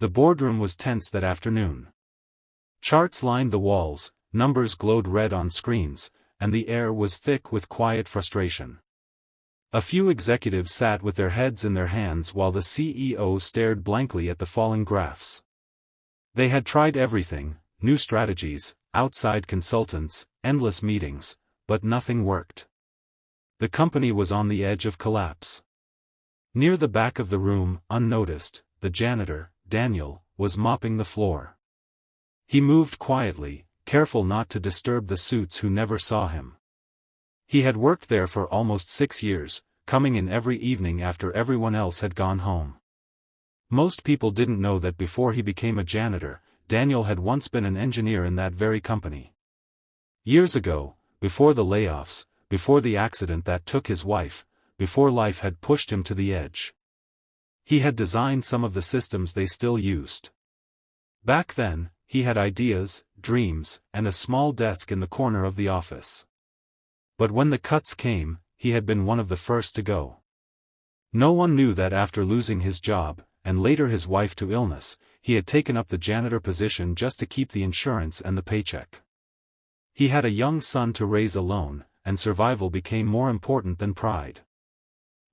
The boardroom was tense that afternoon. Charts lined the walls, numbers glowed red on screens, and the air was thick with quiet frustration. A few executives sat with their heads in their hands while the CEO stared blankly at the falling graphs. They had tried everything, new strategies, outside consultants, endless meetings, but nothing worked. The company was on the edge of collapse. Near the back of the room, unnoticed, the janitor, Daniel, was mopping the floor. He moved quietly, careful not to disturb the suits who never saw him. He had worked there for almost 6 years, coming in every evening after everyone else had gone home. Most people didn't know that before he became a janitor, Daniel had once been an engineer in that very company. Years ago, before the layoffs, before the accident that took his wife, before life had pushed him to the edge. He had designed some of the systems they still used. Back then, he had ideas, dreams, and a small desk in the corner of the office. But when the cuts came, he had been one of the first to go. No one knew that after losing his job, and later his wife to illness, he had taken up the janitor position just to keep the insurance and the paycheck. He had a young son to raise alone, and survival became more important than pride.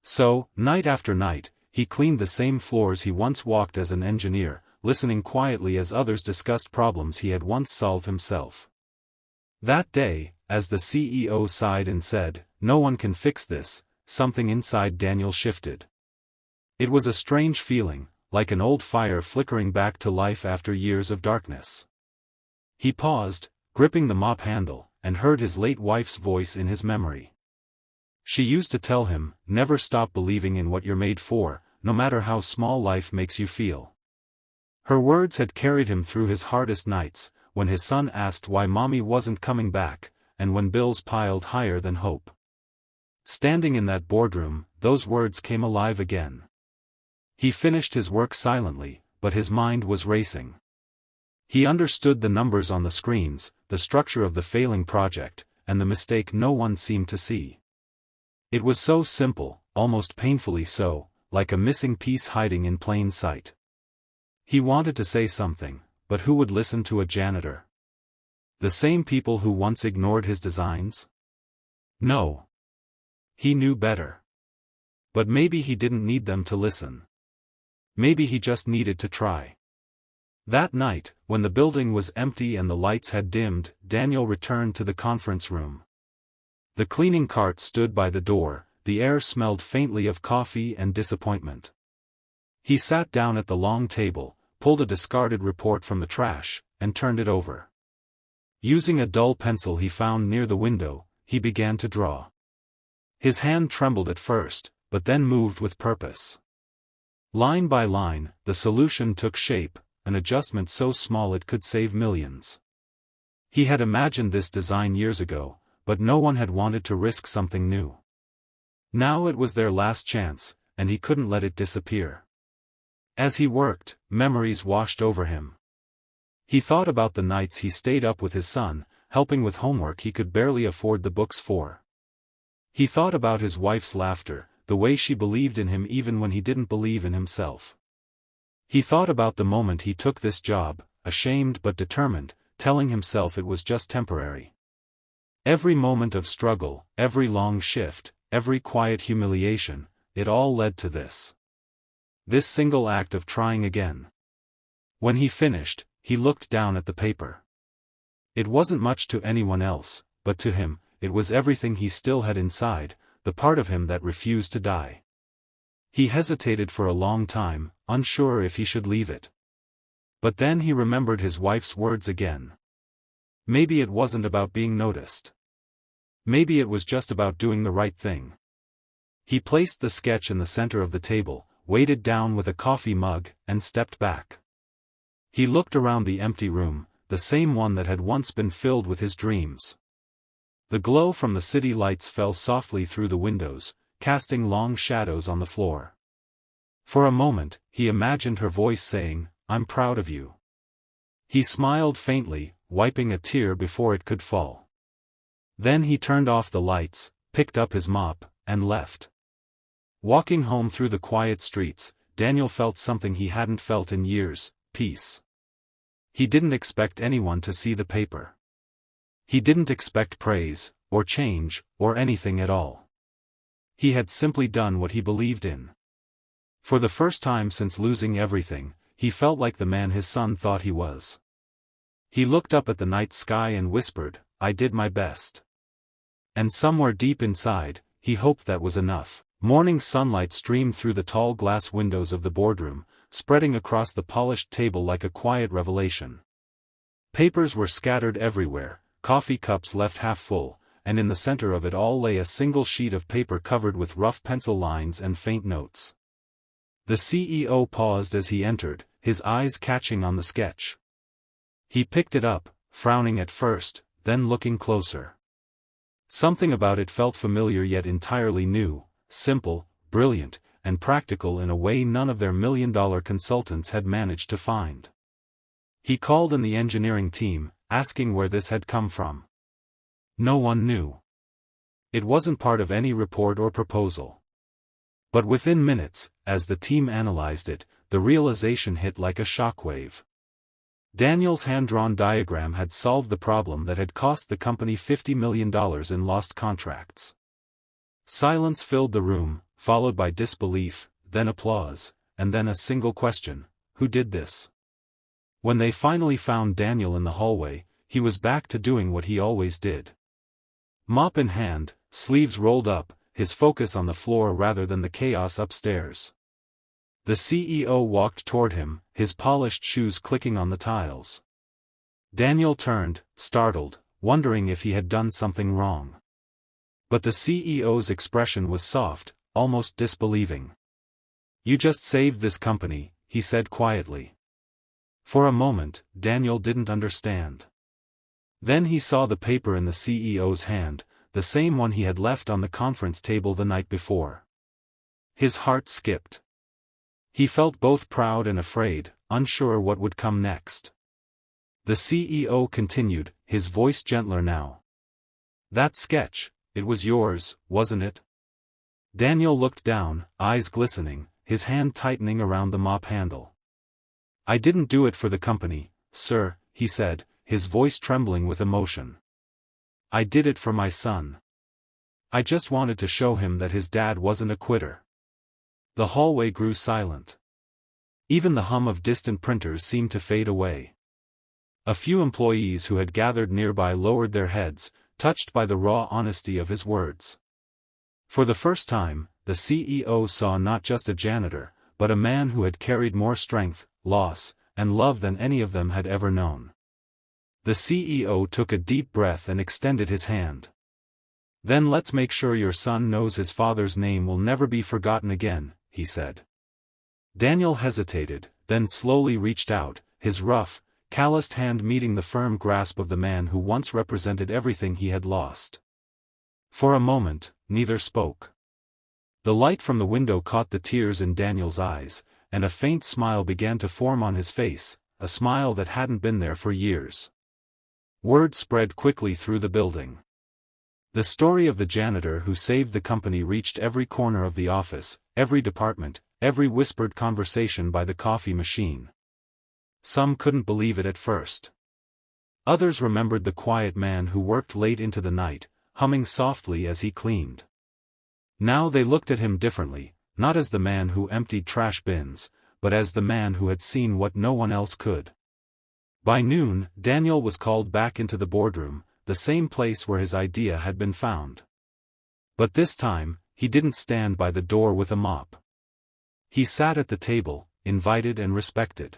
So, night after night, he cleaned the same floors he once walked as an engineer, listening quietly as others discussed problems he had once solved himself. That day, as the CEO sighed and said, "No one can fix this," something inside Daniel shifted. It was a strange feeling, like an old fire flickering back to life after years of darkness. He paused, gripping the mop handle, and heard his late wife's voice in his memory. She used to tell him, "Never stop believing in what you're made for, no matter how small life makes you feel." Her words had carried him through his hardest nights, when his son asked why mommy wasn't coming back, and when bills piled higher than hope. Standing in that boardroom, those words came alive again. He finished his work silently, but his mind was racing. He understood the numbers on the screens, the structure of the failing project, and the mistake no one seemed to see. It was so simple, almost painfully so, like a missing piece hiding in plain sight. He wanted to say something, but who would listen to a janitor? The same people who once ignored his designs? No. He knew better. But maybe he didn't need them to listen. Maybe he just needed to try. That night, when the building was empty and the lights had dimmed, Daniel returned to the conference room. The cleaning cart stood by the door, the air smelled faintly of coffee and disappointment. He sat down at the long table, pulled a discarded report from the trash, and turned it over. Using a dull pencil he found near the window, he began to draw. His hand trembled at first, but then moved with purpose. Line by line, the solution took shape, an adjustment so small it could save millions. He had imagined this design years ago, but no one had wanted to risk something new. Now it was their last chance, and he couldn't let it disappear. As he worked, memories washed over him. He thought about the nights he stayed up with his son, helping with homework he could barely afford the books for. He thought about his wife's laughter, the way she believed in him even when he didn't believe in himself. He thought about the moment he took this job, ashamed but determined, telling himself it was just temporary. Every moment of struggle, every long shift, every quiet humiliation, it all led to this. This single act of trying again. When he finished, he looked down at the paper. It wasn't much to anyone else, but to him, it was everything he still had inside, the part of him that refused to die. He hesitated for a long time, unsure if he should leave it. But then he remembered his wife's words again. Maybe it wasn't about being noticed. Maybe it was just about doing the right thing. He placed the sketch in the center of the table, weighted down with a coffee mug, and stepped back. He looked around the empty room, the same one that had once been filled with his dreams. The glow from the city lights fell softly through the windows, casting long shadows on the floor. For a moment, he imagined her voice saying, "I'm proud of you." He smiled faintly, wiping a tear before it could fall. Then he turned off the lights, picked up his mop, and left. Walking home through the quiet streets, Daniel felt something he hadn't felt in years, peace. He didn't expect anyone to see the paper. He didn't expect praise, or change, or anything at all. He had simply done what he believed in. For the first time since losing everything, he felt like the man his son thought he was. He looked up at the night sky and whispered, "I did my best." And somewhere deep inside, he hoped that was enough. Morning sunlight streamed through the tall glass windows of the boardroom, spreading across the polished table like a quiet revelation. Papers were scattered everywhere, coffee cups left half full, and in the center of it all lay a single sheet of paper covered with rough pencil lines and faint notes. The CEO paused as he entered, his eyes catching on the sketch. He picked it up, frowning at first, then looking closer. Something about it felt familiar yet entirely new, simple, brilliant, and practical in a way none of their million-dollar consultants had managed to find. He called in the engineering team, asking where this had come from. No one knew. It wasn't part of any report or proposal. But within minutes, as the team analyzed it, the realization hit like a shockwave. Daniel's hand-drawn diagram had solved the problem that had cost the company $50 million in lost contracts. Silence filled the room, followed by disbelief, then applause, and then a single question: who did this? When they finally found Daniel in the hallway, he was back to doing what he always did. Mop in hand, sleeves rolled up, his focus on the floor rather than the chaos upstairs. The CEO walked toward him, his polished shoes clicking on the tiles. Daniel turned, startled, wondering if he had done something wrong. But the CEO's expression was soft, almost disbelieving. "You just saved this company," he said quietly. For a moment, Daniel didn't understand. Then he saw the paper in the CEO's hand, the same one he had left on the conference table the night before. His heart skipped. He felt both proud and afraid, unsure what would come next. The CEO continued, his voice gentler now. "That sketch, it was yours, wasn't it?" Daniel looked down, eyes glistening, his hand tightening around the mop handle. "I didn't do it for the company, sir," he said, his voice trembling with emotion. "I did it for my son. I just wanted to show him that his dad wasn't a quitter." The hallway grew silent. Even the hum of distant printers seemed to fade away. A few employees who had gathered nearby lowered their heads, touched by the raw honesty of his words. For the first time, the CEO saw not just a janitor, but a man who had carried more strength, loss, and love than any of them had ever known. The CEO took a deep breath and extended his hand. "Then let's make sure your son knows his father's name will never be forgotten again," he said. Daniel hesitated, then slowly reached out, his rough, calloused hand meeting the firm grasp of the man who once represented everything he had lost. For a moment, neither spoke. The light from the window caught the tears in Daniel's eyes, and a faint smile began to form on his face, a smile that hadn't been there for years. Word spread quickly through the building. The story of the janitor who saved the company reached every corner of the office, every department, every whispered conversation by the coffee machine. Some couldn't believe it at first. Others remembered the quiet man who worked late into the night, humming softly as he cleaned. Now they looked at him differently, not as the man who emptied trash bins, but as the man who had seen what no one else could. By noon, Daniel was called back into the boardroom, the same place where his idea had been found. But this time, he didn't stand by the door with a mop. He sat at the table, invited and respected.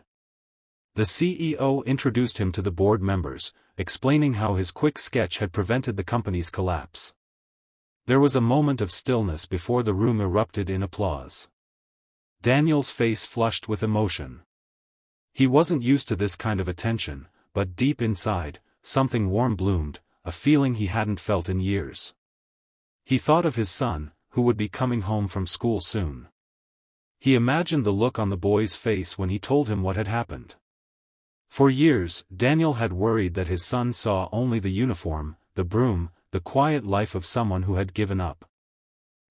The CEO introduced him to the board members, explaining how his quick sketch had prevented the company's collapse. There was a moment of stillness before the room erupted in applause. Daniel's face flushed with emotion. He wasn't used to this kind of attention, but deep inside, something warm bloomed, a feeling he hadn't felt in years. He thought of his son, who would be coming home from school soon. He imagined the look on the boy's face when he told him what had happened. For years, Daniel had worried that his son saw only the uniform, the broom, the quiet life of someone who had given up.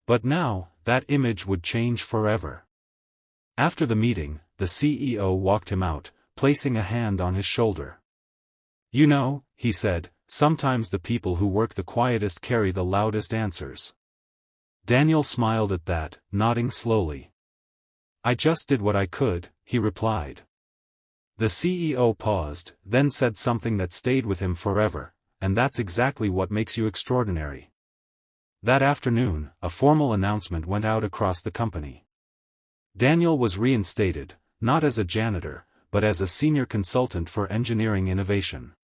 But now, that image would change forever. After the meeting, the CEO walked him out, placing a hand on his shoulder. "You know," he said, "sometimes the people who work the quietest carry the loudest answers." Daniel smiled at that, nodding slowly. "I just did what I could," he replied. The CEO paused, then said something that stayed with him forever, "And that's exactly what makes you extraordinary." That afternoon, a formal announcement went out across the company. Daniel was reinstated, not as a janitor, but as a senior consultant for engineering innovation.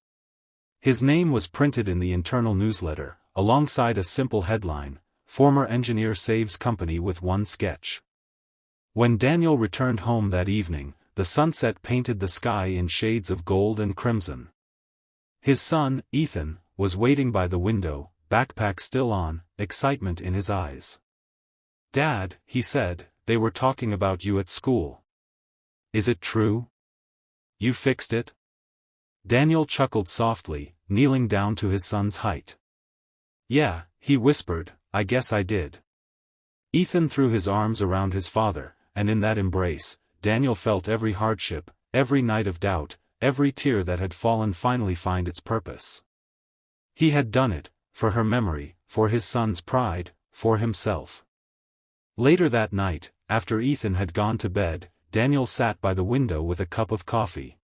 His name was printed in the internal newsletter, alongside a simple headline, "Former engineer saves company with one sketch." When Daniel returned home that evening, the sunset painted the sky in shades of gold and crimson. His son, Ethan, was waiting by the window, backpack still on, excitement in his eyes. "Dad," he said, "they were talking about you at school. Is it true? You fixed it?" Daniel chuckled softly, kneeling down to his son's height. "Yeah," he whispered, "I guess I did." Ethan threw his arms around his father, and in that embrace, Daniel felt every hardship, every night of doubt, every tear that had fallen finally find its purpose. He had done it, for her memory, for his son's pride, for himself. Later that night, after Ethan had gone to bed, Daniel sat by the window with a cup of coffee.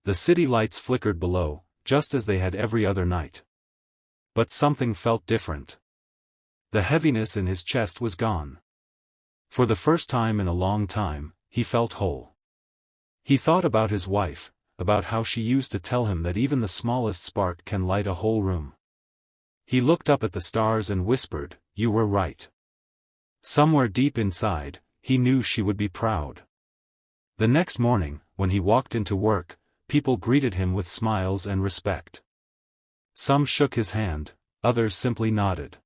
The city lights flickered below, just as they had every other night. But something felt different. The heaviness in his chest was gone. For the first time in a long time, he felt whole. He thought about his wife, about how she used to tell him that even the smallest spark can light a whole room. He looked up at the stars and whispered, "You were right." Somewhere deep inside, he knew she would be proud. The next morning, when he walked into work, people greeted him with smiles and respect. Some shook his hand, others simply nodded.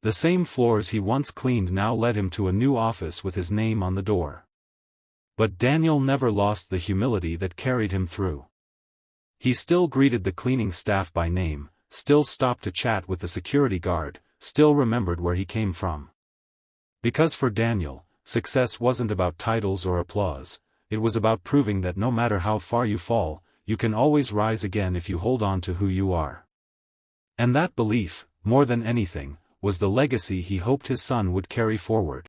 The same floors he once cleaned now led him to a new office with his name on the door. But Daniel never lost the humility that carried him through. He still greeted the cleaning staff by name, still stopped to chat with the security guard, still remembered where he came from. Because for Daniel, success wasn't about titles or applause, it was about proving that no matter how far you fall, you can always rise again if you hold on to who you are. And that belief, more than anything, was the legacy he hoped his son would carry forward.